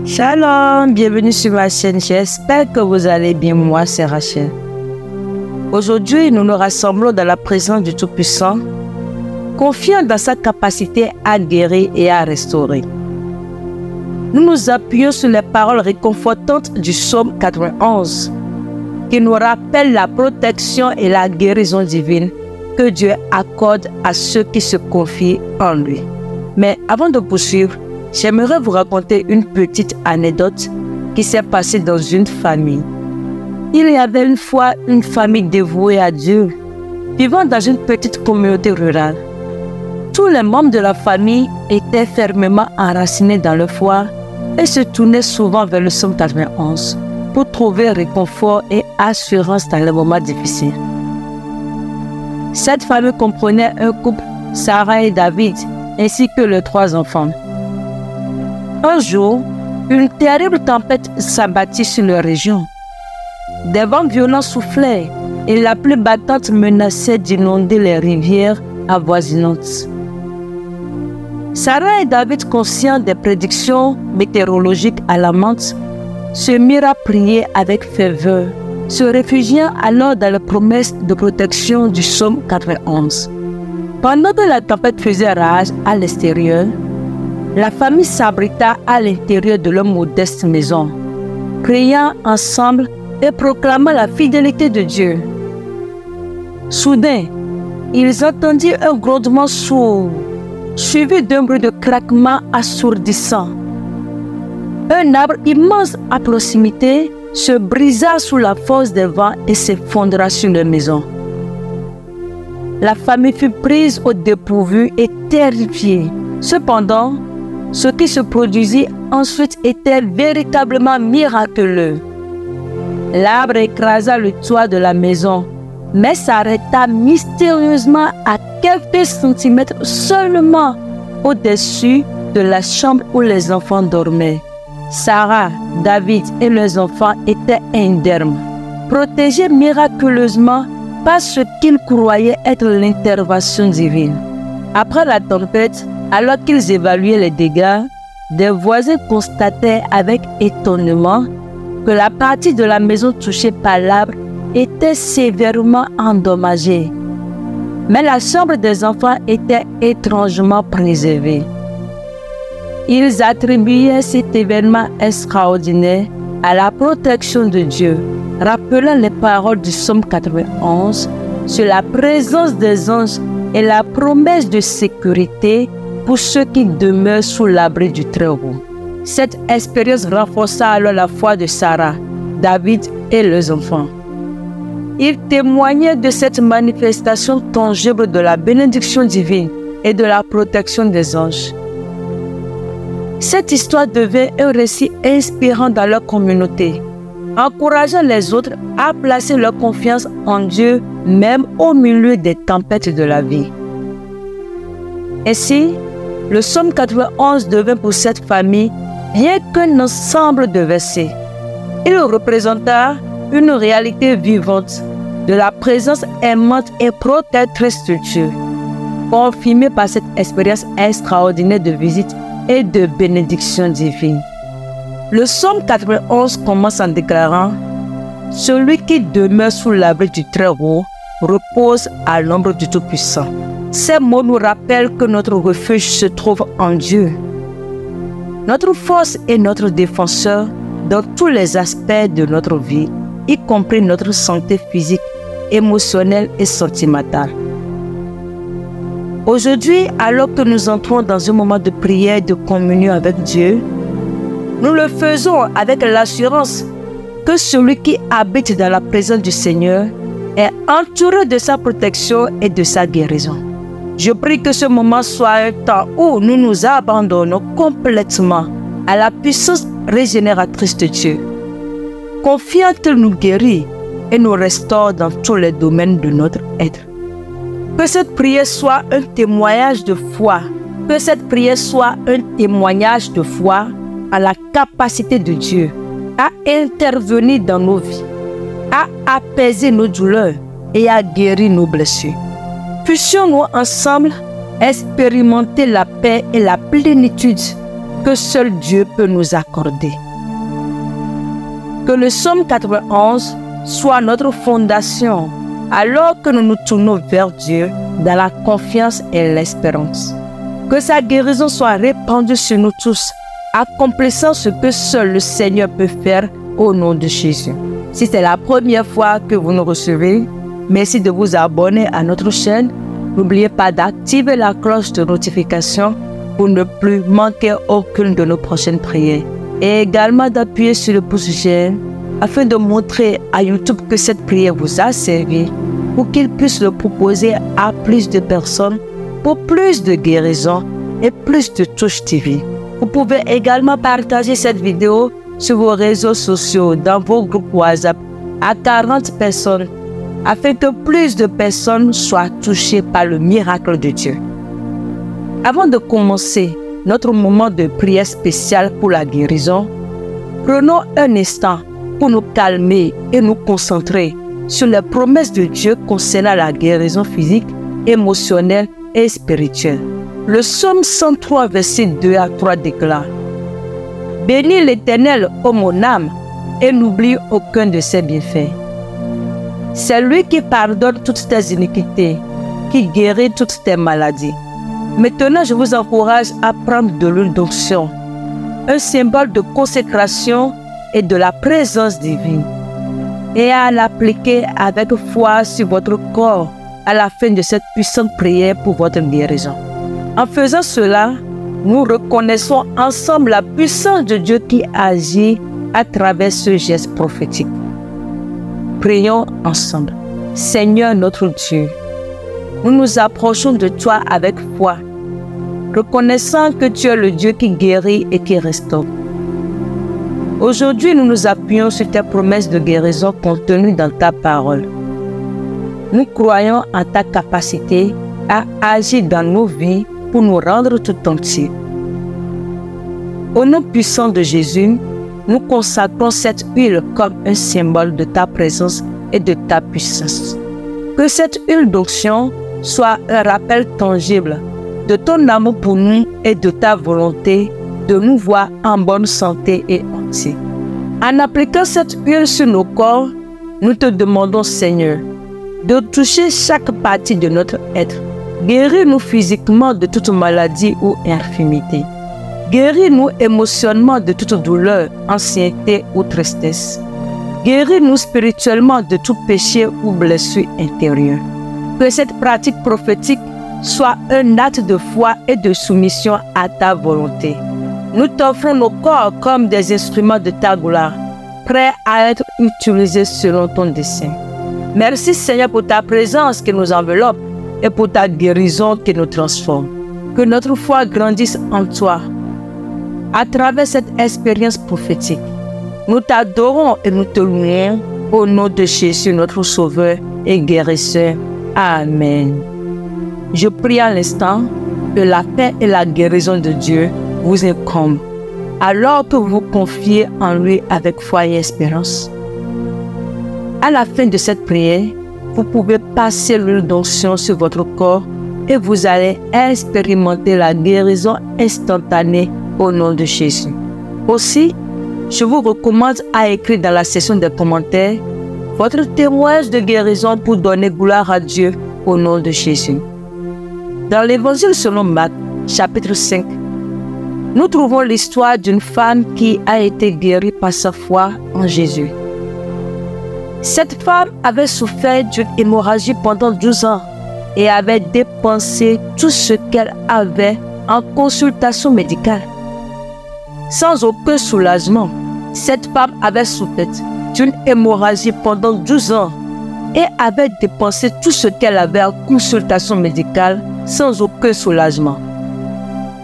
Shalom, bienvenue sur ma chaîne, j'espère que vous allez bien, moi c'est Rachel. Aujourd'hui, nous nous rassemblons dans la présence du Tout-Puissant, confiant dans sa capacité à guérir et à restaurer. Nous nous appuyons sur les paroles réconfortantes du psaume 91, qui nous rappellent la protection et la guérison divine que Dieu accorde à ceux qui se confient en lui. Mais avant de poursuivre, j'aimerais vous raconter une petite anecdote qui s'est passée dans une famille. Il y avait une fois une famille dévouée à Dieu, vivant dans une petite communauté rurale. Tous les membres de la famille étaient fermement enracinés dans le foi et se tournaient souvent vers le psaume 91 pour trouver réconfort et assurance dans les moments difficiles. Cette famille comprenait un couple, Sarah et David, ainsi que leurs 3 enfants. Un jour, une terrible tempête s'abattit sur leur région. Des vents violents soufflaient et la pluie battante menaçait d'inonder les rivières avoisinantes. Sarah et David, conscients des prédictions météorologiques alarmantes, se mirent à prier avec ferveur, se réfugiant alors dans la promesse de protection du psaume 91. Pendant que la tempête faisait rage à l'extérieur, la famille s'abrita à l'intérieur de leur modeste maison, priant ensemble et proclamant la fidélité de Dieu. Soudain, ils entendirent un grondement sourd, suivi d'un bruit de craquement assourdissant. Un arbre immense à proximité se brisa sous la force des vents et s'effondra sur leur maison. La famille fut prise au dépourvu et terrifiée. Cependant, ce qui se produisit ensuite était véritablement miraculeux. L'arbre écrasa le toit de la maison, mais s'arrêta mystérieusement à quelques centimètres seulement au-dessus de la chambre où les enfants dormaient. Sarah, David et leurs enfants étaient indemnes, protégés miraculeusement par ce qu'ils croyaient être l'intervention divine. Après la tempête, alors qu'ils évaluaient les dégâts, des voisins constataient avec étonnement que la partie de la maison touchée par l'arbre était sévèrement endommagée. Mais la chambre des enfants était étrangement préservée. Ils attribuaient cet événement extraordinaire à la protection de Dieu, rappelant les paroles du psaume 91 sur la présence des anges et la promesse de sécurité pour ceux qui demeurent sous l'abri du Très-Haut. Cette expérience renforça alors la foi de Sarah, David et leurs enfants. Ils témoignaient de cette manifestation tangible de la bénédiction divine et de la protection des anges. Cette histoire devint un récit inspirant dans leur communauté, encourageant les autres à placer leur confiance en Dieu même au milieu des tempêtes de la vie. Ainsi, le psaume 91 devint pour cette famille rien qu'un ensemble de versets. Il représenta une réalité vivante de la présence aimante et protectrice de Dieu, confirmée par cette expérience extraordinaire de visite et de bénédiction divine. Le psaume 91 commence en déclarant « Celui qui demeure sous l'abri du Très-Haut repose à l'ombre du Tout-Puissant ». Ces mots nous rappellent que notre refuge se trouve en Dieu, notre force et notre défenseur dans tous les aspects de notre vie, y compris notre santé physique, émotionnelle et sentimentale. Aujourd'hui, alors que nous entrons dans un moment de prière et de communion avec Dieu, nous le faisons avec l'assurance que celui qui habite dans la présence du Seigneur est entouré de sa protection et de sa guérison. Je prie que ce moment soit un temps où nous nous abandonnons complètement à la puissance régénératrice de Dieu, confiant qu'il nous guérit et nous restaure dans tous les domaines de notre être. Que cette prière soit un témoignage de foi, que cette prière soit un témoignage de foi à la capacité de Dieu à intervenir dans nos vies, à apaiser nos douleurs et à guérir nos blessures. Puissions-nous ensemble expérimenter la paix et la plénitude que seul Dieu peut nous accorder. Que le psaume 91 soit notre fondation alors que nous nous tournons vers Dieu dans la confiance et l'espérance. Que sa guérison soit répandue sur nous tous, accomplissant ce que seul le Seigneur peut faire au nom de Jésus. Si c'est la première fois que vous nous recevez, merci de vous abonner à notre chaîne. N'oubliez pas d'activer la cloche de notification pour ne plus manquer aucune de nos prochaines prières. Et également d'appuyer sur le pouce j'aime afin de montrer à YouTube que cette prière vous a servi pour qu'il puisse le proposer à plus de personnes pour plus de guérison et plus de touches TV. Vous pouvez également partager cette vidéo sur vos réseaux sociaux, dans vos groupes WhatsApp à 40 personnes afin que plus de personnes soient touchées par le miracle de Dieu. Avant de commencer notre moment de prière spéciale pour la guérison, prenons un instant pour nous calmer et nous concentrer sur les promesses de Dieu concernant la guérison physique, émotionnelle et spirituelle. Le psaume 103, verset 2 à 3 déclare: « Bénis l'Éternel, ô mon âme, et n'oublie aucun de ses bienfaits. C'est lui qui pardonne toutes tes iniquités, qui guérit toutes tes maladies. » Maintenant, je vous encourage à prendre de l'huile d'onction, un symbole de consécration et de la présence divine, et à l'appliquer avec foi sur votre corps à la fin de cette puissante prière pour votre guérison. En faisant cela, nous reconnaissons ensemble la puissance de Dieu qui agit à travers ce geste prophétique. Prions ensemble. Seigneur notre Dieu, nous nous approchons de toi avec foi, reconnaissant que tu es le Dieu qui guérit et qui restaure. Aujourd'hui, nous nous appuyons sur tes promesses de guérison contenues dans ta parole. Nous croyons en ta capacité à agir dans nos vies pour nous rendre tout entiers. Au nom puissant de Jésus, nous consacrons cette huile comme un symbole de ta présence et de ta puissance. Que cette huile d'onction soit un rappel tangible de ton amour pour nous et de ta volonté de nous voir en bonne santé et entiers. En appliquant cette huile sur nos corps, nous te demandons, Seigneur, de toucher chaque partie de notre être. Guéris-nous physiquement de toute maladie ou infirmité. Guéris-nous émotionnellement de toute douleur, anxiété ou tristesse. Guéris-nous spirituellement de tout péché ou blessure intérieure. Que cette pratique prophétique soit un acte de foi et de soumission à ta volonté. Nous t'offrons nos corps comme des instruments de ta gloire, prêts à être utilisés selon ton dessein. Merci Seigneur pour ta présence qui nous enveloppe et pour ta guérison qui nous transforme. Que notre foi grandisse en toi. À travers cette expérience prophétique, nous t'adorons et nous te louons au nom de Jésus, notre Sauveur et Guérisseur. Amen. Je prie à l'instant que la paix et la guérison de Dieu vous incombent, alors que vous vous confiez en lui avec foi et espérance. À la fin de cette prière, vous pouvez passer l'huile d'onction sur votre corps et vous allez expérimenter la guérison instantanée au nom de Jésus. Aussi, je vous recommande à écrire dans la section des commentaires votre témoignage de guérison pour donner gloire à Dieu au nom de Jésus. Dans l'évangile selon Marc, chapitre 5, nous trouvons l'histoire d'une femme qui a été guérie par sa foi en Jésus. Cette femme avait souffert d'une hémorragie pendant 12 ans et avait dépensé tout ce qu'elle avait en consultation médicale. Sans aucun soulagement, cette femme avait souffert d'une hémorragie pendant 12 ans et avait dépensé tout ce qu'elle avait en consultation médicale sans aucun soulagement.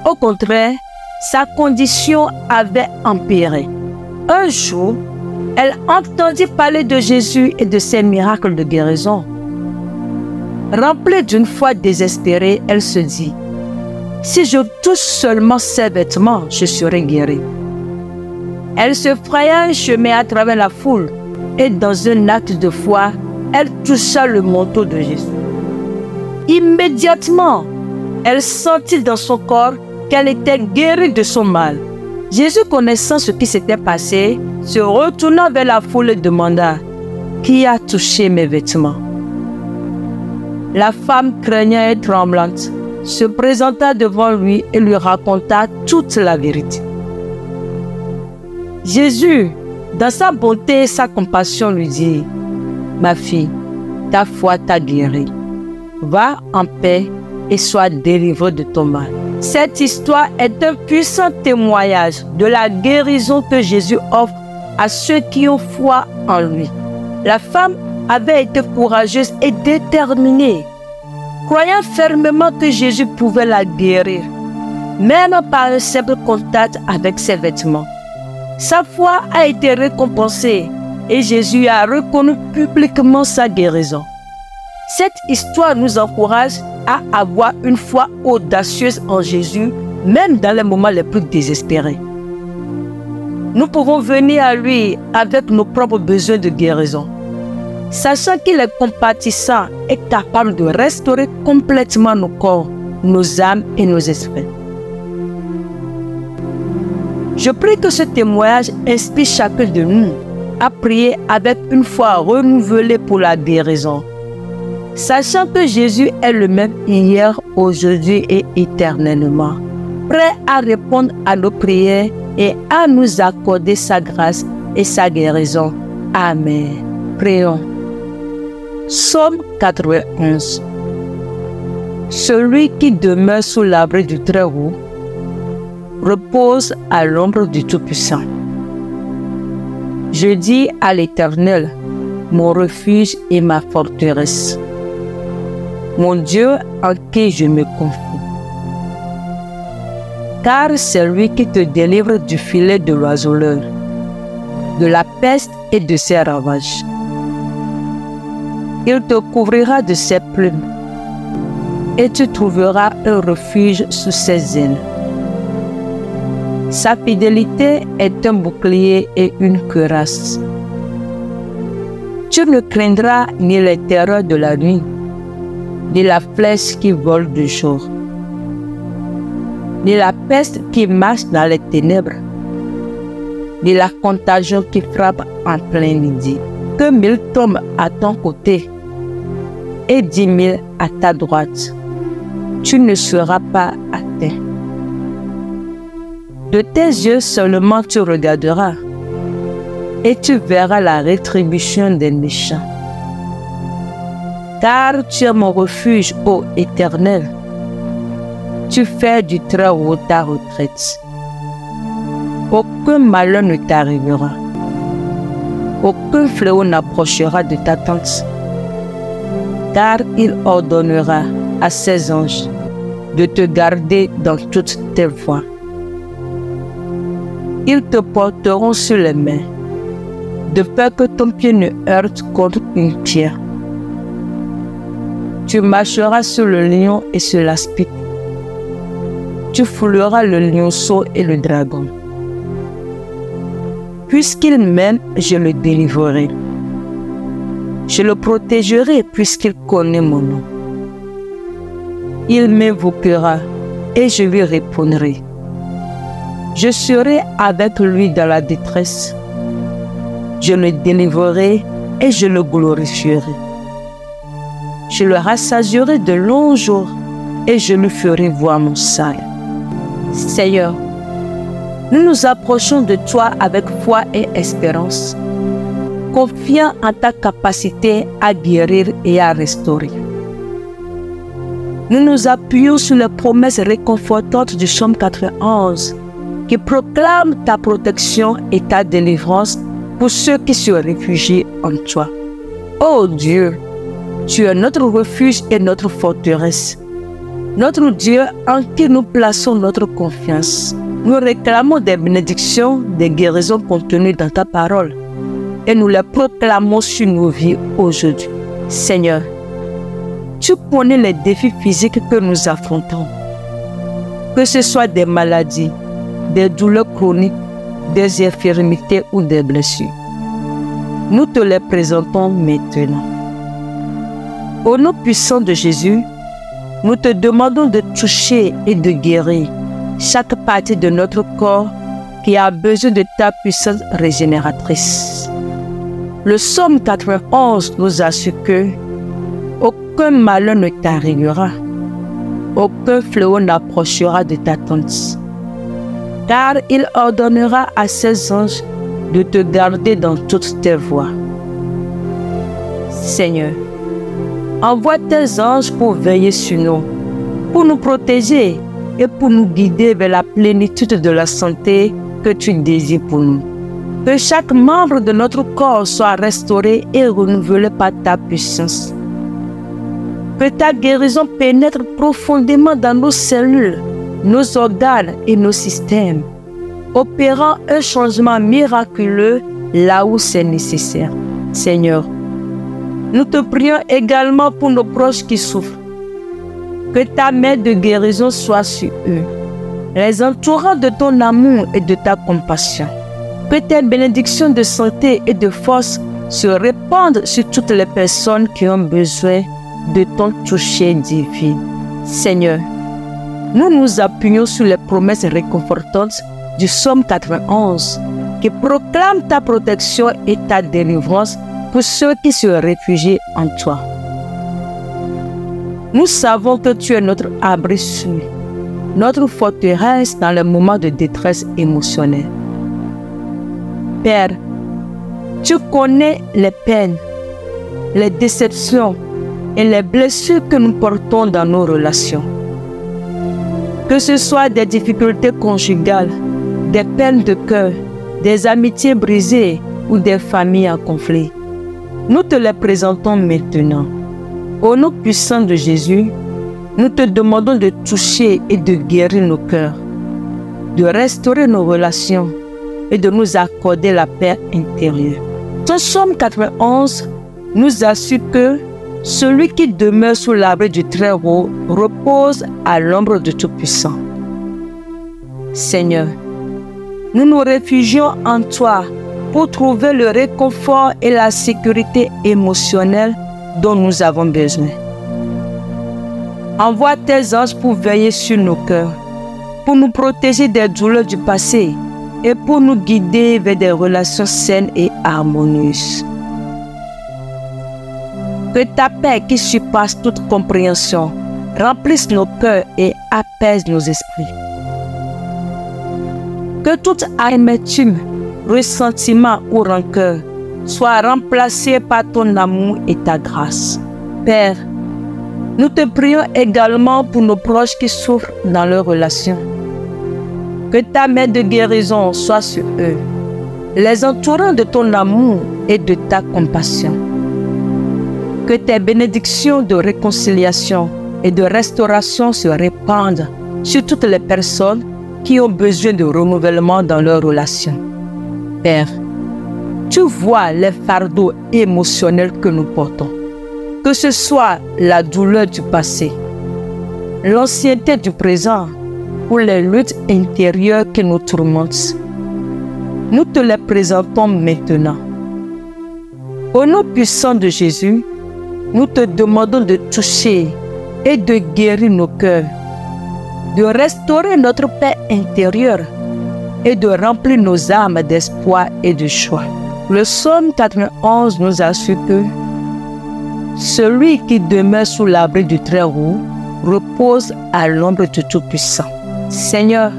Au contraire, sa condition avait empiré. Un jour, elle entendit parler de Jésus et de ses miracles de guérison. Remplie d'une foi désespérée, elle se dit: « Si je touche seulement ses vêtements, je serai guérie. » Elle se fraya un chemin à travers la foule et dans un acte de foi, elle toucha le manteau de Jésus. Immédiatement, elle sentit dans son corps qu'elle était guérie de son mal. Jésus, connaissant ce qui s'était passé, se retourna vers la foule et demanda: qui a touché mes vêtements? La femme, craignant et tremblante, se présenta devant lui et lui raconta toute la vérité. Jésus, dans sa bonté et sa compassion, lui dit: ma fille, ta foi t'a guérie. Va en paix et sois délivrée de ton mal. Cette histoire est un puissant témoignage de la guérison que Jésus offre à ceux qui ont foi en lui. La femme avait été courageuse et déterminée, croyant fermement que Jésus pouvait la guérir, même par un simple contact avec ses vêtements. Sa foi a été récompensée et Jésus a reconnu publiquement sa guérison. Cette histoire nous encourage à avoir une foi audacieuse en Jésus, même dans les moments les plus désespérés. Nous pouvons venir à lui avec nos propres besoins de guérison, sachant qu'il est compatissant et capable de restaurer complètement nos corps, nos âmes et nos esprits. Je prie que ce témoignage inspire chacun de nous à prier avec une foi renouvelée pour la guérison, sachant que Jésus est le même hier, aujourd'hui et éternellement, prêt à répondre à nos prières et à nous accorder sa grâce et sa guérison. Amen. Prions. Psaume 91. Celui qui demeure sous l'abri du Très-Haut repose à l'ombre du Tout-Puissant. Je dis à l'Éternel, mon refuge et ma forteresse, mon Dieu en qui je me confie. Car c'est lui qui te délivre du filet de l'oiseleur, de la peste et de ses ravages. Il te couvrira de ses plumes, et tu trouveras un refuge sous ses ailes. Sa fidélité est un bouclier et une cuirasse. Tu ne craindras ni les terreurs de la nuit, ni la flèche qui vole du jour, ni la peste qui marche dans les ténèbres, ni la contagion qui frappe en plein midi. Que 1000 tombent à ton côté et 10 000 à ta droite, tu ne seras pas atteint. De tes yeux seulement tu regarderas et tu verras la rétribution des méchants. Car tu es mon refuge, ô Éternel. Tu fais du Très-Haut ta retraite. Aucun malheur ne t'arrivera. Aucun fléau n'approchera de ta tente. Car il ordonnera à ses anges de te garder dans toutes tes voies. Ils te porteront sur les mains, de peur que ton pied ne heurte contre une pierre. Tu marcheras sur le lion et sur l'aspic. Tu fouleras le lionceau et le dragon. Puisqu'il m'aime, je le délivrerai. Je le protégerai puisqu'il connaît mon nom. Il m'invoquera et je lui répondrai. Je serai avec lui dans la détresse. Je le délivrerai et je le glorifierai. Je le rassasierai de longs jours et je lui ferai voir mon salut. Seigneur, nous nous approchons de toi avec foi et espérance, confiant en ta capacité à guérir et à restaurer. Nous nous appuyons sur les promesses réconfortantes du Psaume 91 qui proclament ta protection et ta délivrance pour ceux qui se réfugient en toi. Ô Dieu, tu es notre refuge et notre forteresse, notre Dieu en qui nous plaçons notre confiance. Nous réclamons des bénédictions, des guérisons contenues dans ta parole et nous les proclamons sur nos vies aujourd'hui. Seigneur, tu connais les défis physiques que nous affrontons, que ce soit des maladies, des douleurs chroniques, des infirmités ou des blessures. Nous te les présentons maintenant. Au nom puissant de Jésus, nous te demandons de toucher et de guérir chaque partie de notre corps qui a besoin de ta puissance régénératrice. Le psaume 91 nous assure que aucun malheur ne t'arrivera, aucun fléau n'approchera de ta tente, car il ordonnera à ses anges de te garder dans toutes tes voies. Seigneur, envoie tes anges pour veiller sur nous, pour nous protéger et pour nous guider vers la plénitude de la santé que tu désires pour nous. Que chaque membre de notre corps soit restauré et renouvelé par ta puissance. Que ta guérison pénètre profondément dans nos cellules, nos organes et nos systèmes, opérant un changement miraculeux là où c'est nécessaire. Seigneur, nous te prions également pour nos proches qui souffrent. Que ta main de guérison soit sur eux, les entourant de ton amour et de ta compassion. Que tes bénédictions de santé et de force se répandent sur toutes les personnes qui ont besoin de ton toucher divin. Seigneur, nous nous appuyons sur les promesses réconfortantes du psaume 91 qui proclame ta protection et ta délivrance pour ceux qui se réfugient en toi. Nous savons que tu es notre abri sûr, notre forteresse dans les moments de détresse émotionnelle. Père, tu connais les peines, les déceptions et les blessures que nous portons dans nos relations. Que ce soit des difficultés conjugales, des peines de cœur, des amitiés brisées ou des familles en conflit, nous te les présentons maintenant. Au nom puissant de Jésus, nous te demandons de toucher et de guérir nos cœurs, de restaurer nos relations et de nous accorder la paix intérieure. Ton psaume 91 nous assure que celui qui demeure sous l'abri du Très-Haut repose à l'ombre du Tout-Puissant. Seigneur, nous nous réfugions en toi pour trouver le réconfort et la sécurité émotionnelle dont nous avons besoin. Envoie tes anges pour veiller sur nos cœurs, pour nous protéger des douleurs du passé et pour nous guider vers des relations saines et harmonieuses. Que ta paix qui surpasse toute compréhension remplisse nos cœurs et apaise nos esprits. Que toute amertume, ressentiment ou rancœur soit remplacée par ton amour et ta grâce. Père, nous te prions également pour nos proches qui souffrent dans leurs relations. Que ta main de guérison soit sur eux, les entourant de ton amour et de ta compassion. Que tes bénédictions de réconciliation et de restauration se répandent sur toutes les personnes qui ont besoin de renouvellement dans leurs relations. Père, tu vois les fardeaux émotionnels que nous portons. Que ce soit la douleur du passé, l'ancienneté du présent ou les luttes intérieures qui nous tourmentent, nous te les présentons maintenant. Au nom puissant de Jésus, nous te demandons de toucher et de guérir nos cœurs, de restaurer notre paix intérieure et de remplir nos âmes d'espoir et de joie. Le psaume 91 nous assure que celui qui demeure sous l'abri du Très-Haut repose à l'ombre du Tout-Puissant. Seigneur,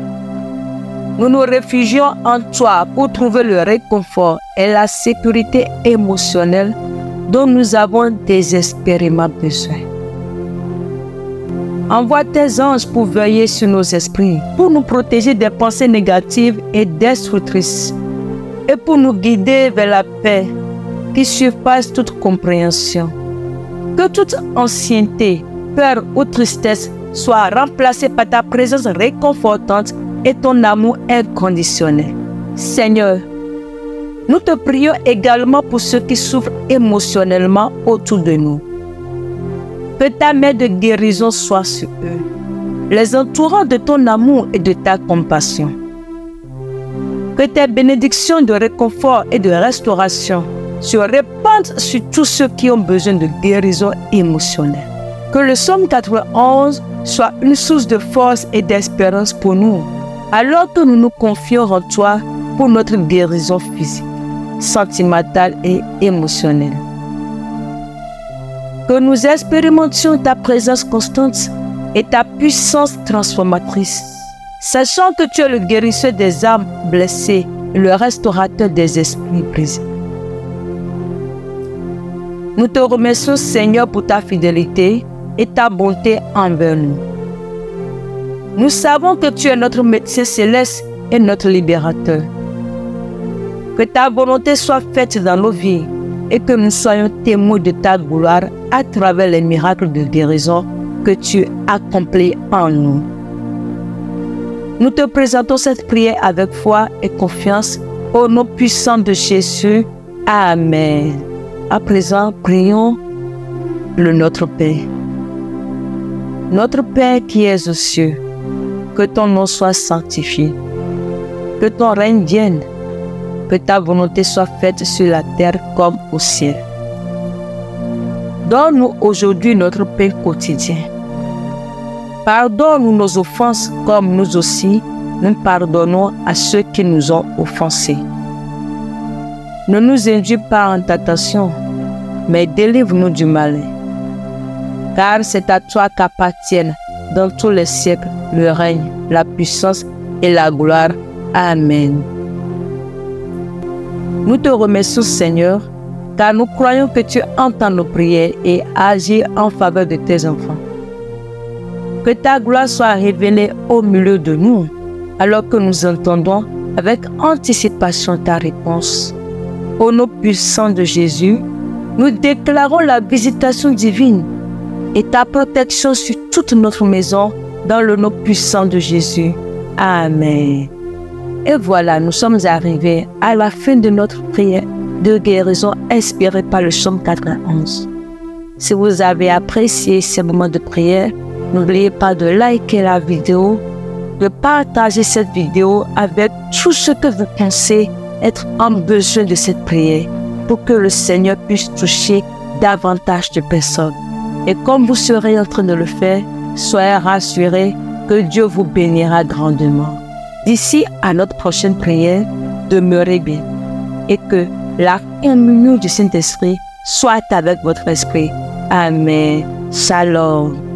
nous nous réfugions en toi pour trouver le réconfort et la sécurité émotionnelle dont nous avons désespérément besoin. Envoie tes anges pour veiller sur nos esprits, pour nous protéger des pensées négatives et destructrices, et pour nous guider vers la paix qui surpasse toute compréhension. Que toute ancienneté, peur ou tristesse soit remplacée par ta présence réconfortante et ton amour inconditionnel. Seigneur, nous te prions également pour ceux qui souffrent émotionnellement autour de nous. Que ta main de guérison soit sur eux, les entourant de ton amour et de ta compassion. Que tes bénédictions de réconfort et de restauration se répandent sur tous ceux qui ont besoin de guérison émotionnelle. Que le psaume 91 soit une source de force et d'espérance pour nous, alors que nous nous confions en toi pour notre guérison physique, sentimentale et émotionnelle. Que nous expérimentions ta présence constante et ta puissance transformatrice, sachant que tu es le guérisseur des âmes blessées et le restaurateur des esprits brisés. Nous te remercions, Seigneur, pour ta fidélité et ta bonté envers nous. Nous savons que tu es notre médecin céleste et notre libérateur. Que ta volonté soit faite dans nos vies et que nous soyons témoins de ta gloire à travers les miracles de guérison que tu accomplis en nous. Nous te présentons cette prière avec foi et confiance au nom puissant de Jésus. Amen. À présent, prions le Notre Père. Notre Père qui es aux cieux, que ton nom soit sanctifié, que ton règne vienne, que ta volonté soit faite sur la terre comme au ciel. Donne-nous aujourd'hui notre pain quotidien. Pardonne-nous nos offenses comme nous aussi, nous pardonnons à ceux qui nous ont offensés. Ne nous induis pas en tentation, mais délivre-nous du malin. Car c'est à toi qu'appartiennent dans tous les siècles le règne, la puissance et la gloire. Amen. Nous te remercions, Seigneur, car nous croyons que tu entends nos prières et agis en faveur de tes enfants. Que ta gloire soit révélée au milieu de nous, alors que nous entendons avec anticipation ta réponse. Au nom puissant de Jésus, nous déclarons la visitation divine et ta protection sur toute notre maison dans le nom puissant de Jésus. Amen. Et voilà, nous sommes arrivés à la fin de notre prière de guérison inspirée par le psaume 91. Si vous avez apprécié ces moments de prière, n'oubliez pas de liker la vidéo, de partager cette vidéo avec tous ceux que vous pensez être en besoin de cette prière pour que le Seigneur puisse toucher davantage de personnes. Et comme vous serez en train de le faire, soyez rassurés que Dieu vous bénira grandement. D'ici à notre prochaine prière, demeurez bien et que la communion du Saint-Esprit soit avec votre esprit. Amen. Shalom.